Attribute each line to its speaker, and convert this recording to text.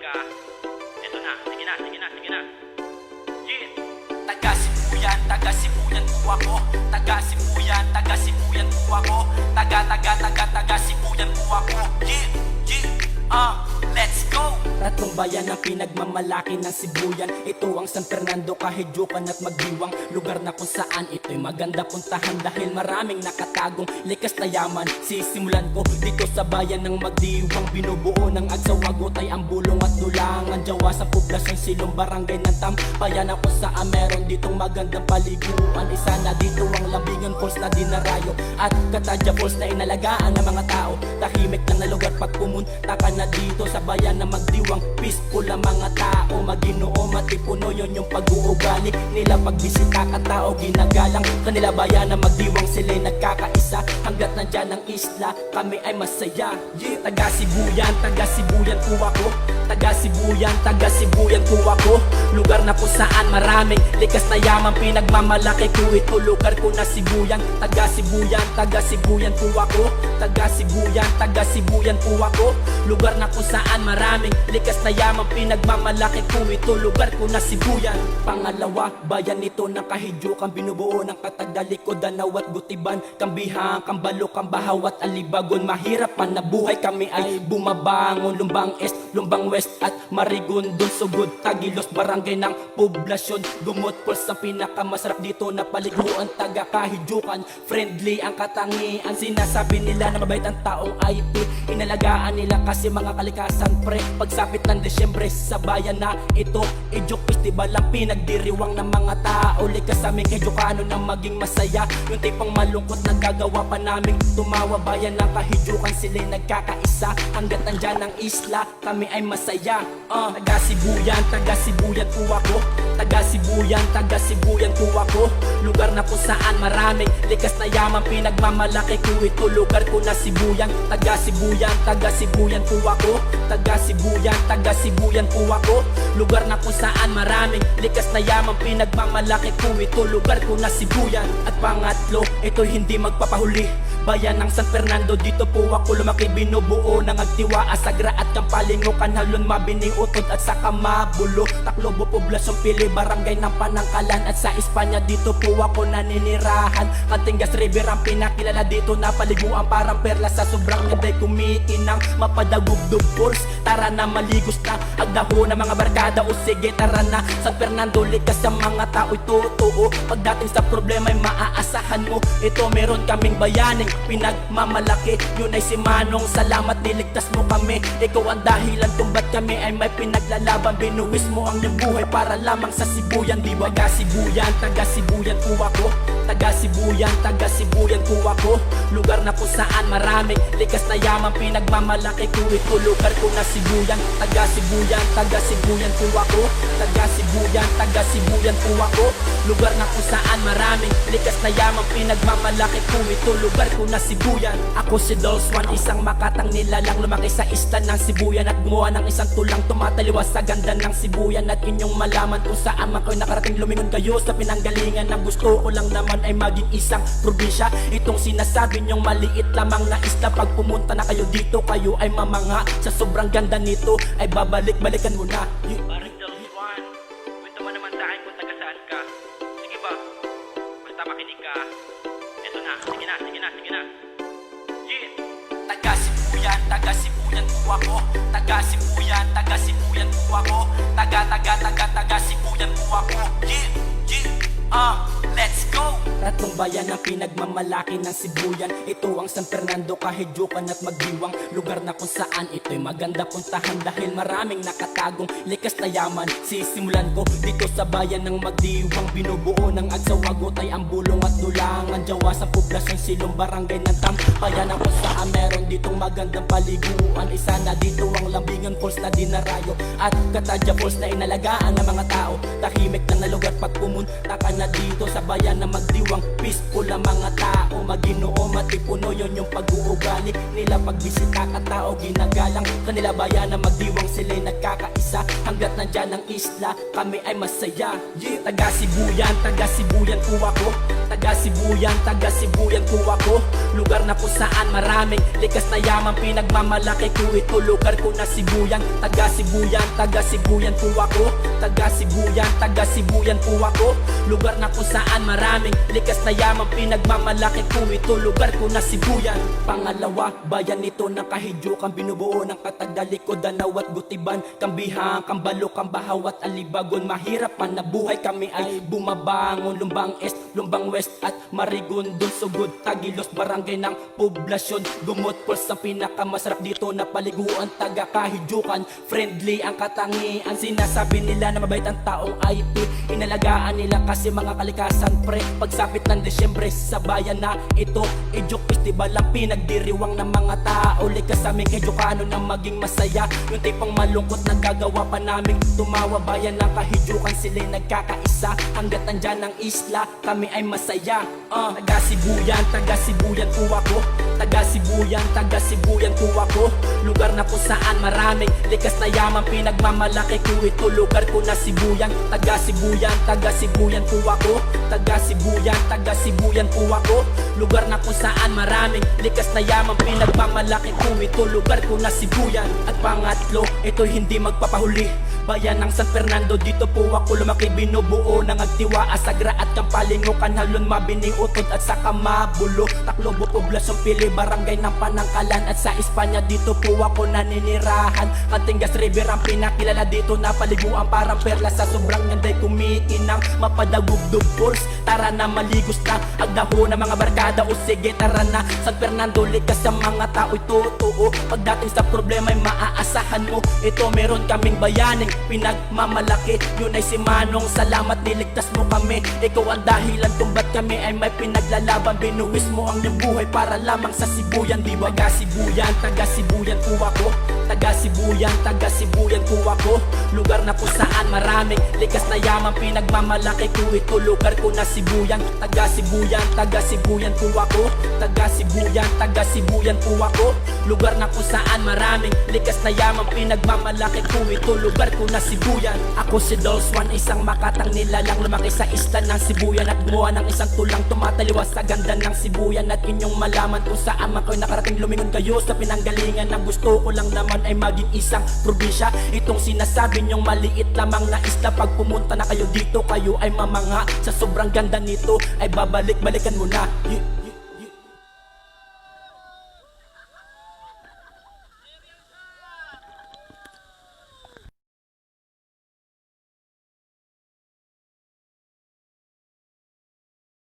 Speaker 1: ka. Eto na, sige na, sige na, sige na. Yeah.
Speaker 2: Taga-Sibuyan po ako. Taga-Sibuyan po ako. Taga-Sibuyan po ako. Let's go!
Speaker 3: Tatlong bayan ang pinagmamalaki ng Sibuyan. Ito ang San Fernando, Kahidjukan at Magdiwang. Lugar na kung saan ito'y maganda puntahan dahil maraming nakatagong likas na yaman. Sisimulan ko dito sa bayan ng Magdiwang. Binubuo ng Agsawagot ay ang Bulong at Dulangan. Jawa sa poblasyon Silong Barangay ng Tampayan kung saan meron ditong magandang paliguan. Isa na dito ang Labingan Falls na dinarayo at Katadja Falls na inalagaan ng mga tao. Tahimik lang na lugar pag pumunta ka na dito sa bayan ng Magdiwang. Peaceful ang mga tao, Maginoo matipuno, yun yung pag-uugali nila. Pagbisita ka tao, ginagalang kanila bayan ng Magdiwang. Sila'y nagkakaisa hanggat nandyan ang isla, kami ay masaya. Yeah. Taga-Sibuyan po ako. Taga-Sibuyan po ako. Lugar na kung saan maraming likas na yaman. Pinagmamalaki ko ito, lugar ko na Sibuyan. Taga-Sibuyan po ako. Taga-Sibuyan po ako. Lugar na kung saan maraming likas na yaman. Pinagmamalaki ko ito, lugar ko na Sibuyan. Pangalawa, bayan ito ng Kahidjukan. Binubuo ng Katagdaliko, Danau at Gutiban, Kambihang, Kambalo, Kambahaw at Alibagon. Mahirap man na buhay, kami ay bumabangon. Lumbang Est, Lumbang West at Marigondon, Sugod, Tagilos, barangay ng poblasyon. Gumot Falls ang pinakamasarap dito na paliguan. Taga Kahidjukan, friendly ang katangian. Sinasabi nila na mabait ang taong IT. Inalagaan nila kasi mga kalikasan pre. Pagsapit ng Desyembre sa bayan na ito, Ejok Festival ang pinagdiriwang ng mga tao. Likas sa aming Edyokano na maging masaya. Yung tipong malungkot na gagawa pa namin tumawa. Bayan ng Kahidjukan, sila'y nagkakaisa hanggat nandyan ang isla, kami ay masaya. Taga-Sibuyan po ako. Taga-Sibuyan po ako. Lugar na kung saan maraming likas na yaman. Pinagmamalaki ko ito, lugar ko na Sibuyan. Taga-Sibuyan po ako. Taga-Sibuyan po ako. Lugar na kung saan maraming likas na yaman. Pinagmamalaki ko ito, lugar ko na Sibuyan. At pangatlo, ito hindi magpapahuli. Bayan ng San Fernando, dito po ako lumaki. Binubuo ng Agtiwa, Asagra at Kampalingo, Kanhalon, Mabini, Utod at saka Mabulo, Taclobo, Poblasyon Pili, Barangay ng Panangkalan at sa Espanya dito po ako naninirahan. Katingas River ang pinakilala dito na paliguan, parang perla sa sobrang ganda'y kumikinang mapadagugdug Falls. Tara na maligos na agdaho ng mga barkada, o sige tara na. San Fernando, likas ang mga tao'y totoo. Pagdating sa problema ay maaasahan mo. Ito meron kaming bayaning pinagmamalaki, yun ay si Manong. Salamat niligtas mo kami. Ikaw ang dahilan kung ba't kami ay may pinaglalaban. Binuwis mo ang iyong buhay para lamang sa Sibuyan, di ba? Taga-Sibuyan po ako. Taga-Sibuyan po ako. Lugar na kung saan maraming likas na yaman. Pinagmamalaki ko ito, lugar ko na Sibuyan. Taga-Sibuyan po ako. Taga-Sibuyan po ako. Lugar na kung saan maraming likas na yaman. Pinagmamalaki ko ito, lugar ko na Sibuyan. Ako si Dolls One, isang makatang nilalang lumaki sa isla ng Sibuyan at gumawa ng isang tulang tumataliwas sa ganda ng Sibuyan. At inyong malaman kung saan man kayo nakarating, lumingon kayo sa pinanggalingan. Ang gusto ko lang naman ay maging isang probinsya. Itong sinasabi nyong maliit lamang na isla, pag pumunta na kayo dito, kayo ay mamanga. Sa sobrang ganda nito ay babalik-balikan mo na.
Speaker 1: Paring Dolls One, kwento mo naman sa akin kung taga saan ka. Sige ba? Basta makinig ka. Eto na, sige na, sige na, sige na. Yeah.
Speaker 2: Taga-Sibuyan po ako. Taga-Sibuyan po ako. Taga-Sibuyan po ako. Let's go!
Speaker 3: Tatlong bayan ang pinagmamalaki ng Sibuyan. Ito ang San Fernando, Kahidjukan at Magdiwang. Lugar na kung saan ito'y maganda puntahan dahil maraming nakatagong likas na yaman. Sisimulan ko dito sa bayan ng Magdiwang. Binubuo ng Agsawagot ay ang Bulong at Dulangan. Jawa sa poblasyon Silong Barangay ng Tampayan kung saan meron ditong magandang paliguan. Isa na dito ang Labingan Falls na dinarayo at Katadja Falls na inalagaan ng mga tao. Tahimik lang na lugar pag pumunta ka na dito sa sa bayan na magdiwang peaceful ang mga tao, Maginoo matipuno, yun yung pag-uugali nila. Pagbisita ka tao, ginagalang kanila bayan na magdiwang, sila'y nagkakaisa. Hanggat nandyan ang isla, kami ay masaya. Yeah. Taga Sibuyan po ako. Taga Sibuyan po ako. Lugar na kung saan maraming likas na yaman, pinagmamalaki ko ito, lugar ko na Sibuyan. Taga Sibuyan po ako. Taga Sibuyan po ako. Lugar na kung saan maraming likas na yaman, pinagmamalaki ko ito, lugar ko na Sibuyan. Pangalawa, bayan nito ng Kahidyokan, binubuo ng Katagal, Danau at Gutiban, Kambihang, Kambalo, Kambahaw at Alibagon. Mahirap man na buhay, kami ay bumabangon. Lumbang East, Lumbang West at Marigondon, Sugod, Tagilos, barangay ng poblasyon. Gumot Falls ang pinakamasarap dito na paliguan. Taga Kahidyokan, friendly ang katangian. Sinasabi nila na mabait ang taong IT, inalagaan nila kasi mga kalikasan pre. Pagsapit ng Desyembre sa bayan na ito, Edyok Festival ang pinagdiriwang ng mga tao. Likas sa aming Edyokano na maging masaya, yung tipong malungkot na gagawa pa namin tumawa. Bayan ng Kahidyokan, sila'y nagkakaisa. Hanggat nandyan ang isla, kami ay masaya. Taga Sibuyan po ako. Taga Sibuyan po ako. Lugar na kung saan maraming likas na yaman, pinagmamalaki ko ito, lugar ko na Sibuyan. Taga Sibuyan po ako. Taga Sibuyan po ako. Lugar na kung saan maraming likas na yaman, pinagmamalaki ko ito, lugar ko na Sibuyan. At pangatlo, ito'y hindi magpapahuli, bayan ng San Fernando, dito po ako lumaki. Binubuo ng Agtiwa, Asagra at Kampalingo, Kanhalon, Mabini, Utod at saka Mabulo, Taclobo, Poblacion, Pili, barangay ng Panangkalan. At sa Espanya dito po ako naninirahan. Katingas River ang pinakilala dito na paliguan, parang perla sa sobrang ganday kumikinang mapadagugdog Falls. Tara na maligos na agdaho na mga barkada, o sige tara na. San Fernando, likas sa mga tao'y totoo. Pagdating sa problema ay maaasahan mo, ito meron kaming bayaning pinagmamalaki, yun ay si Manong. Salamat niligtas mo kami, ikaw ang dahilan kung ba't kami ay may pinaglalaban. Binuwis mo ang iyong buhay para lamang sa Sibuyan, di ba? Taga Sibuyan po ako. Taga Sibuyan po ako. Lugar na kung saan maraming likas na yaman, pinagmamalaki ko ito, lugar ko na Sibuyan. Taga Sibuyan po ako. Taga Sibuyan po ako. Lugar na kung saan maraming likas na yaman, pinagmamalaki ko ito, lugar ko na Sibuyan. Ako si Dolls One, isang makatang nilalang, lumaki sa isla ng Sibuyan at gumawa ng isang tulang tumataliwas sa ganda ng Sibuyan. At inyong malaman kung saan man kayo nakarating, lumingon kayo sa pinanggalingan. Ang gusto ko lang naman ay maging isang probinsya. Itong sinasabi nyong maliit lamang na isla, pag pumunta na kayo dito, kayo ay mamanga sa sobrang ganda nito, ay babalik-balikan mo na.